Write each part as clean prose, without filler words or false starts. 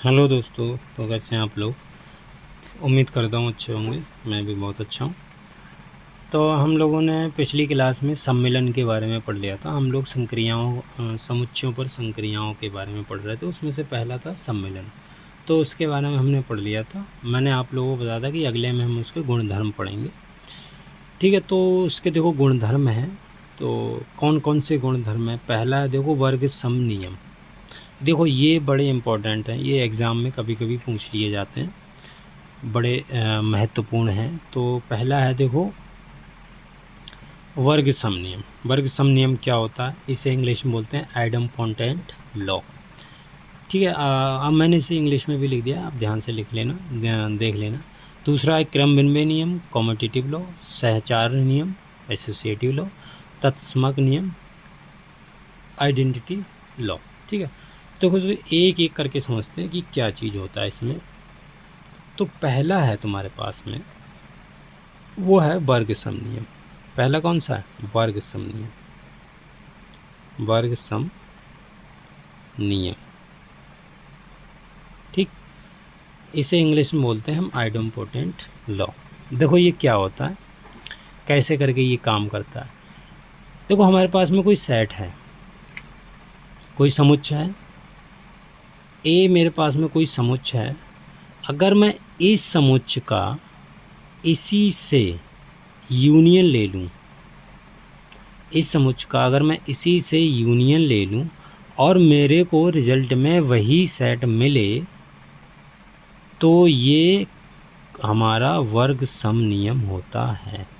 Hello दोस्तों। तो कैसे हैं आप लोग? उम्मीद करता हूँ अच्छे होंगे। मैं भी बहुत अच्छा हूँ। तो हम लोगों ने पिछली क्लास में सम्मेलन के बारे में पढ़ लिया था। हम लोग संक्रियाओं समुच्चयों पर संक्रियाओं के बारे में पढ़ रहे थे। उसमें से पहला था सम्मेलन। तो उसके बारे में हमने पढ़ लिया था। मैंने आप लोगों को बताया था कि अगले में हम उसके गुणधर्म पढ़ेंगे। ठीक है, तो उसके देखो गुणधर्म हैं। तो कौन कौन से गुणधर्म हैं? पहला है देखो वर्ग सम नियम। देखो ये बड़े इम्पोर्टेंट हैं, ये एग्ज़ाम में कभी कभी पूछ लिए जाते हैं, बड़े महत्वपूर्ण हैं। तो पहला है देखो वर्ग सम नियम। वर्ग सम नियम क्या होता है? इसे इंग्लिश में बोलते हैं आइडम्पोटेंट लॉ। ठीक है, अब मैंने इसे इंग्लिश में भी लिख दिया, आप ध्यान से लिख लेना, देख लेना। दूसरा है क्रम विनिमय नियम, कॉम्पिटिटिव लॉ, सहचार नियम, एसोसिएटिव लॉ, तत्समक नियम, आइडेंटिटी लॉ। ठीक है, तो कुछ एक एक करके समझते हैं कि क्या चीज़ होता है इसमें। तो पहला है तुम्हारे पास में, वो है वर्ग सम नियम। पहला कौन सा है? वर्ग सम नियम। वर्ग सम नियम, ठीक। इसे इंग्लिश में बोलते हैं हम आइडम्पोटेंट लॉ। देखो ये क्या होता है, कैसे करके ये काम करता है। देखो हमारे पास में कोई सेट है, कोई समुच्चय है ए, मेरे पास में कोई समुच्चय है। अगर मैं इस समुच्चय का इसी से यूनियन ले लूँ, इस समुच्चय का अगर मैं इसी से यूनियन ले लूँ और मेरे को रिजल्ट में वही सेट मिले, तो ये हमारा वर्ग सम नियम होता है।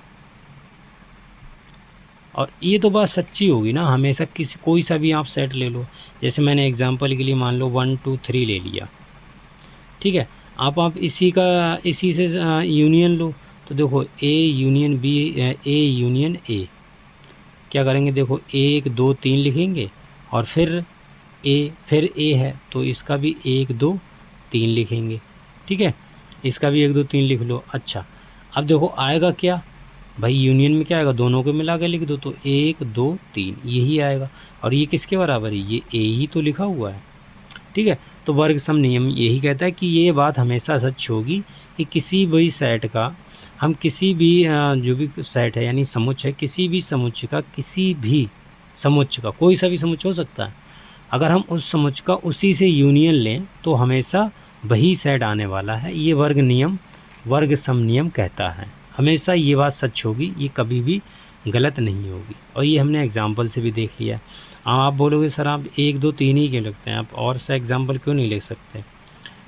और ये तो बात सच्ची होगी ना, हमेशा किसी कोई सा भी आप सेट ले लो। जैसे मैंने एग्जांपल के लिए मान लो 1 2 3 ले लिया, ठीक है। आप इसी से यूनियन लो। तो देखो A union B, A union A, क्या करेंगे? देखो 1 2 3 लिखेंगे और फिर ए है तो इसका भी 1 2 3 लिखेंगे, ठीक है। इसका भी 1 2 3 लिख लो। अच्छा, अब देखो आएगा क्या भाई? यूनियन में क्या आएगा? दोनों को मिला के लिख दो, तो 1 2 3 यही आएगा। और ये किसके बराबर है? ये ए ही तो लिखा हुआ है, ठीक है। तो वर्ग सम नियम यही कहता है कि ये बात हमेशा सच होगी कि किसी भी सेट का, हम किसी भी जो भी सेट है यानी समुच्चय है, किसी भी समुच्चय का, किसी भी समुच्चय का, कोई सा भी समुच्चय हो सकता है, अगर हम उस समुच्चय का उसी से यूनियन लें तो हमेशा वही सेट आने वाला है। ये वर्ग सम नियम कहता है। हमेशा ये बात सच होगी, ये कभी भी गलत नहीं होगी। और ये हमने एग्जाम्पल से भी देख लिया। आप बोलोगे सर आप 1 2 3 ही क्यों लगते हैं, आप और सा एग्जाम्पल क्यों नहीं ले सकते?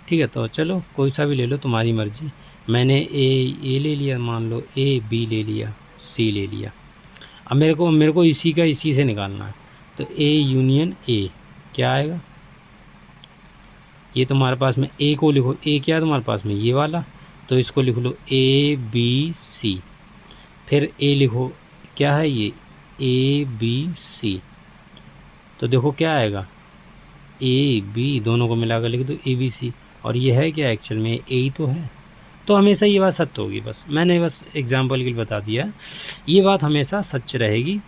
ठीक है, तो चलो कोई सा भी ले लो, तुम्हारी मर्ज़ी। मैंने ए ले लिया, मान लो ए, बी ले लिया, सी ले लिया। अब मेरे को इसी का इसी से निकालना है। तो ए यूनियन ए क्या आएगा? ये तुम्हारे पास में ए को लिखो, ए क्या है तुम्हारे पास में? ये वाला। तो इसको लिख लो ए बी सी। फिर ए लिखो, क्या है ये? A B C. तो देखो क्या आएगा? ए बी, दोनों को मिलाकर लिख दो ए बी सी। और ये है क्या? एक्चुअल में ए ही तो है। तो हमेशा ये बात सत्य होगी। बस मैंने बस एग्जाम्पल के लिए बता दिया, ये बात हमेशा सच रहेगी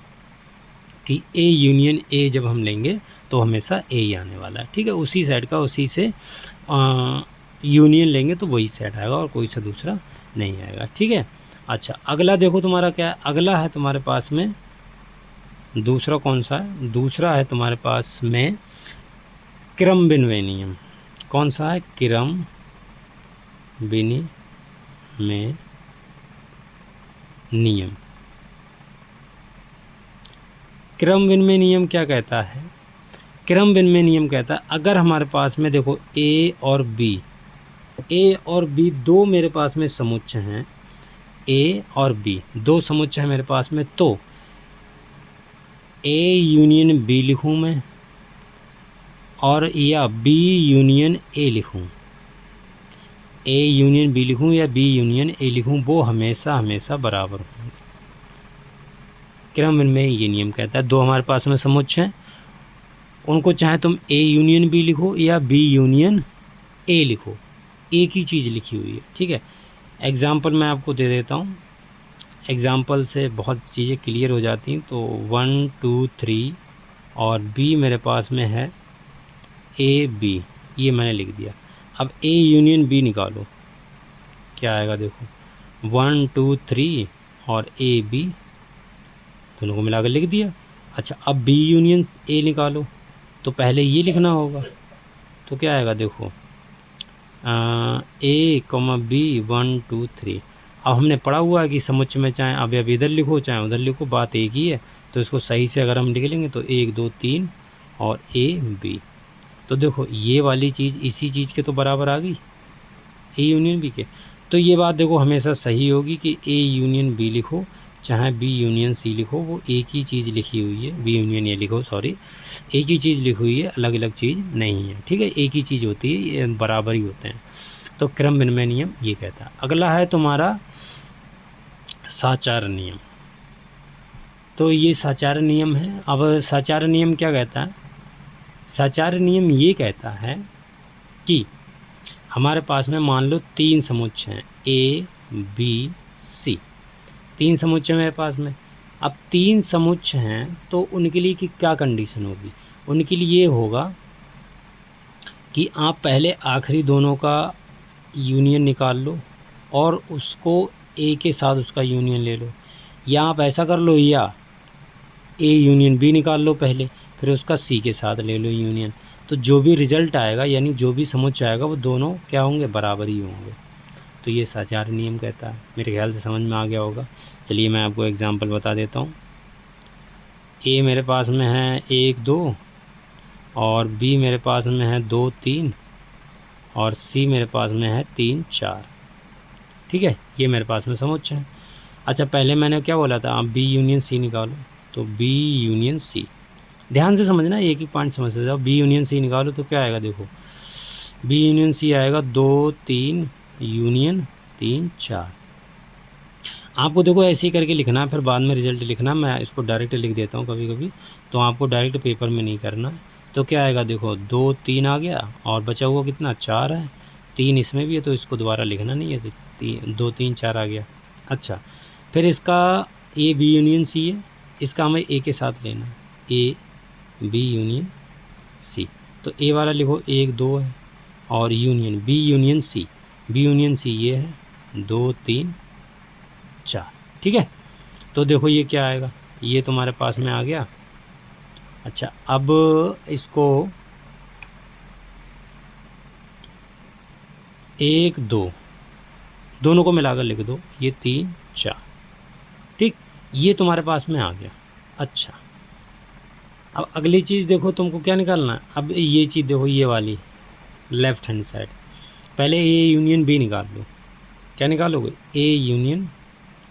कि ए यूनियन ए जब हम लेंगे तो हमेशा ए ही आने वाला है, ठीक है। उसी सेट का उसी से यूनियन लेंगे तो वही सेट आएगा और कोई सा दूसरा नहीं आएगा, ठीक है। अच्छा, अगला देखो तुम्हारा क्या है। अगला है तुम्हारे पास में, दूसरा कौन सा है? दूसरा है तुम्हारे पास में क्रम विनिमय नियम। कौन सा है? क्रम विनिमय नियम। क्रम विनिमय नियम क्या कहता है? क्रम विनिमय नियम कहता है अगर हमारे पास में देखो ए और बी दो मेरे पास में समुच्चय हैं, ए और बी दो समुच्चय हैं मेरे पास में, तो ए यूनियन बी लिखूँ मैं और या बी यूनियन ए लिखूँ, ए यूनियन बी लिखूँ या बी यूनियन ए लिखूँ, वो हमेशा बराबर होंगे। क्रम विनिमय ये नियम कहता है दो हमारे पास में समुच्चय हैं, उनको चाहे तुम ए यूनियन बी लिखो या बी यूनियन ए लिखो, एक ही चीज़ लिखी हुई है, ठीक है। एग्ज़ाम्पल मैं आपको दे देता हूँ, एग्ज़ाम्पल से बहुत चीज़ें क्लियर हो जाती हैं। तो 1 2 3 और बी मेरे पास में है ए बी, ये मैंने लिख दिया। अब ए यूनियन बी निकालो, क्या आएगा देखो, 1 2 3 और ए बी दोनों को मिलाकर लिख दिया। अच्छा अब बी यूनियन ए निकालो, तो पहले ये लिखना होगा, तो क्या आएगा देखो, ए कॉमा बी 1 2 3। अब हमने पढ़ा हुआ है कि समुच्चय में चाहे अब इधर लिखो चाहे उधर लिखो, बात एक ही है। तो इसको सही से अगर हम लिख लेंगे तो 1 2 3 और ए बी, तो देखो ये वाली चीज़ इसी चीज़ के तो बराबर आ गई, ए यूनियन बी के। तो ये बात देखो हमेशा सही होगी कि ए यूनियन बी लिखो चाहे बी यूनियन सी लिखो, वो एक ही चीज़ लिखी हुई है, बी यूनियन ए लिखो सॉरी, एक ही चीज़ लिखी हुई है, अलग अलग चीज़ नहीं है, ठीक है, एक ही चीज़ होती है, ये बराबर ही होते हैं। तो क्रम विनिमय नियम ये कहता है। अगला है तुम्हारा साचार नियम। तो ये साचार नियम है। अब साचार नियम क्या कहता है? साचार नियम ये कहता है कि हमारे पास में मान लो 3 समुच्चय हैं, ए बी सी, 3 समुच्चय मेरे पास में। अब 3 समुच्चय हैं तो उनके लिए कि क्या कंडीशन होगी? उनके लिए ये होगा कि आप पहले आखिरी दोनों का यूनियन निकाल लो और उसको ए के साथ उसका यूनियन ले लो, या आप ऐसा कर लो, या ए यूनियन बी निकाल लो पहले, फिर उसका सी के साथ ले लो यूनियन। तो जो भी रिज़ल्ट आएगा यानी जो भी समुच्चय आएगा वो दोनों क्या होंगे? बराबर ही होंगे। तो ये साचार नियम कहता है। मेरे ख्याल से समझ में आ गया होगा। चलिए मैं आपको एग्जांपल बता देता हूँ। ए मेरे पास में है 1 2 और बी मेरे पास में है 2 3 और सी मेरे पास में है 3 4, ठीक है, ये मेरे पास में समुच्चय है। अच्छा पहले मैंने क्या बोला था? आप बी यूनियन सी निकालो, तो बी यूनियन सी, ध्यान से समझना, एक एक पॉइंट समझ जाओ। बी यूनियन सी निकालो तो क्या आएगा देखो, बी यूनियन सी आएगा 2 3 यूनियन 3 4। आपको देखो ऐसे ही करके लिखना है, फिर बाद में रिजल्ट लिखना। मैं इसको डायरेक्ट लिख देता हूँ कभी कभी, तो आपको डायरेक्ट पेपर में नहीं करना। तो क्या आएगा देखो, 2 3 आ गया और बचा हुआ कितना? 4 है, 3 इसमें भी है, तो इसको दोबारा लिखना नहीं है, तो 2 3 4 आ गया। अच्छा फिर इसका ए बी यूनियन सी है, इसका हमें ए के साथ लेना है, ए बी यूनियन सी। तो ए वाला लिखो 1 2 है और union B union C, B union C ये है 2 3 4, ठीक है। तो देखो ये क्या आएगा, ये तुम्हारे पास में आ गया। अच्छा अब इसको 1 2 दोनों को मिलाकर लिख दो, ये 3 4, ठीक, ये तुम्हारे पास में आ गया। अच्छा अब अगली चीज़ देखो, तुमको क्या निकालना है? अब ये चीज़ देखो, ये वाली लेफ़्ट हैंड साइड, पहले ए यूनियन बी निकाल लो। क्या निकालोगे? A union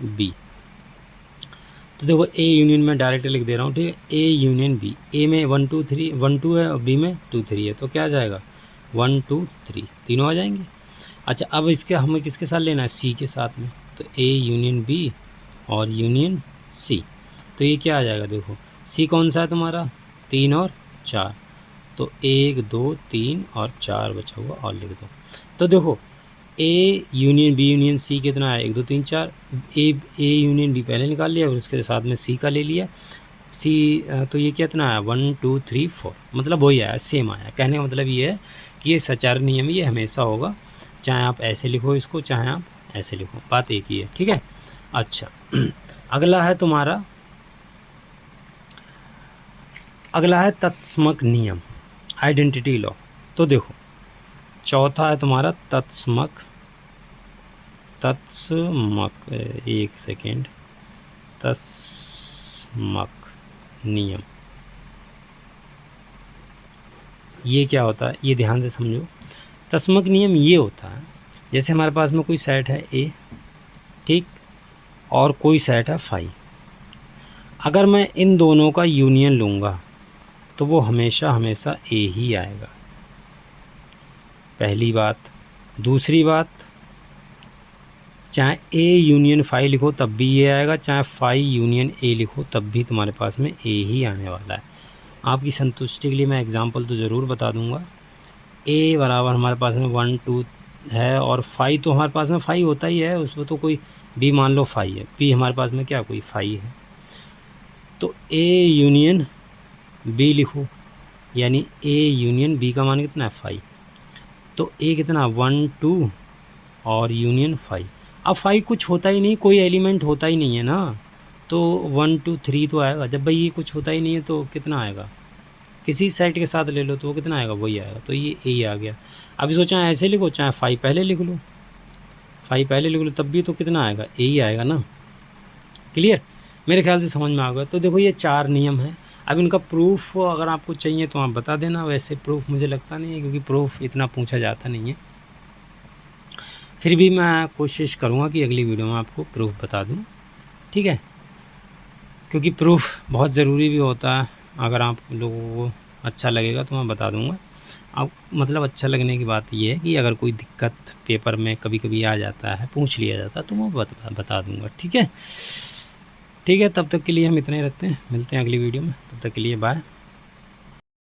B. तो देखो ए यूनियन में डायरेक्ट लिख दे रहा हूँ, ठीक है, ए यूनियन बी। ए में 1 2 3 1 2 है और बी में 2 3 है, तो क्या आ जाएगा? 1 2 3 तीनों आ जाएंगे। अच्छा अब इसके हमें किसके साथ लेना है? सी के साथ में। तो ए यूनियन बी और यूनियन सी, तो ये क्या आ जाएगा देखो, सी कौन सा है तुम्हारा? 3 और 4, तो 1 2 3 और 4 बचा हुआ और लिख दो। तो देखो A union B union C कितना है? 1 2 3 4। ए यूनियन बी पहले निकाल लिया, फिर उसके साथ में सी का ले लिया। सी तो ये कितना है? 1 2 3 4, मतलब वही आया, सेम आया। कहने का मतलब ये है कि ये साचार नियम ये हमेशा होगा, चाहे आप ऐसे लिखो इसको चाहे आप ऐसे लिखो, बात एक ही है, ठीक है। अच्छा अगला है तुम्हारा, अगला है तत्समक नियम, आइडेंटिटी लॉ। तो देखो चौथा है तुम्हारा तत्समक, एक सेकेंड, तत्समक नियम। ये क्या होता है? ये ध्यान से समझो। तत्समक नियम ये होता है, जैसे हमारे पास में कोई सेट है ए, ठीक, और कोई सेट है फाई। अगर मैं इन दोनों का यूनियन लूँगा तो वो हमेशा हमेशा ए ही आएगा, पहली बात। दूसरी बात, चाहे ए यूनियन फाई लिखो तब भी ये आएगा, चाहे फाई यूनियन ए लिखो तब भी तुम्हारे पास में ए ही आने वाला है। आपकी संतुष्टि के लिए मैं एग्जांपल तो ज़रूर बता दूंगा। ए बराबर हमारे पास में 1 2 है और फाई तो हमारे पास में फाई होता ही है, उसमें तो कोई बी मान लो फाई है, बी हमारे पास में क्या कोई फाई है, तो ए यूनियन बी लिखो, यानी ए यूनियन बी का मान कितना है? फाई। तो ए कितना 1 2 और यूनियन 5। अब 5 कुछ होता ही नहीं, कोई एलिमेंट होता ही नहीं है ना, तो 1 2 3 तो आएगा। जब भाई ये कुछ होता ही नहीं है तो कितना आएगा, किसी सेट के साथ ले लो तो वो कितना आएगा, वही आएगा। तो ये ए आ गया। अभी सोचा ऐसे लिखो, चाहे 5 पहले लिख लो, 5 पहले लिख लो, तब भी तो कितना आएगा, ए ही आएगा ना। क्लियर, मेरे ख्याल से समझ में आ गया। तो देखो ये 4 नियम हैं। अब इनका प्रूफ अगर आपको चाहिए तो आप बता देना, वैसे प्रूफ मुझे लगता नहीं है क्योंकि प्रूफ इतना पूछा जाता नहीं है। फिर भी मैं कोशिश करूँगा कि अगली वीडियो में आपको प्रूफ बता दूँ, ठीक है, क्योंकि प्रूफ बहुत ज़रूरी भी होता है। अगर आप लोगों को अच्छा लगेगा तो मैं बता दूँगा। अब मतलब अच्छा लगने की बात ये है कि अगर कोई दिक्कत पेपर में कभी कभी आ जाता है, पूछ लिया जाता है, तो मैं बता दूँगा, ठीक है। ठीक है, तब तक के लिए हम इतना ही रखते हैं, मिलते हैं अगली वीडियो में, तब तक के लिए बाय।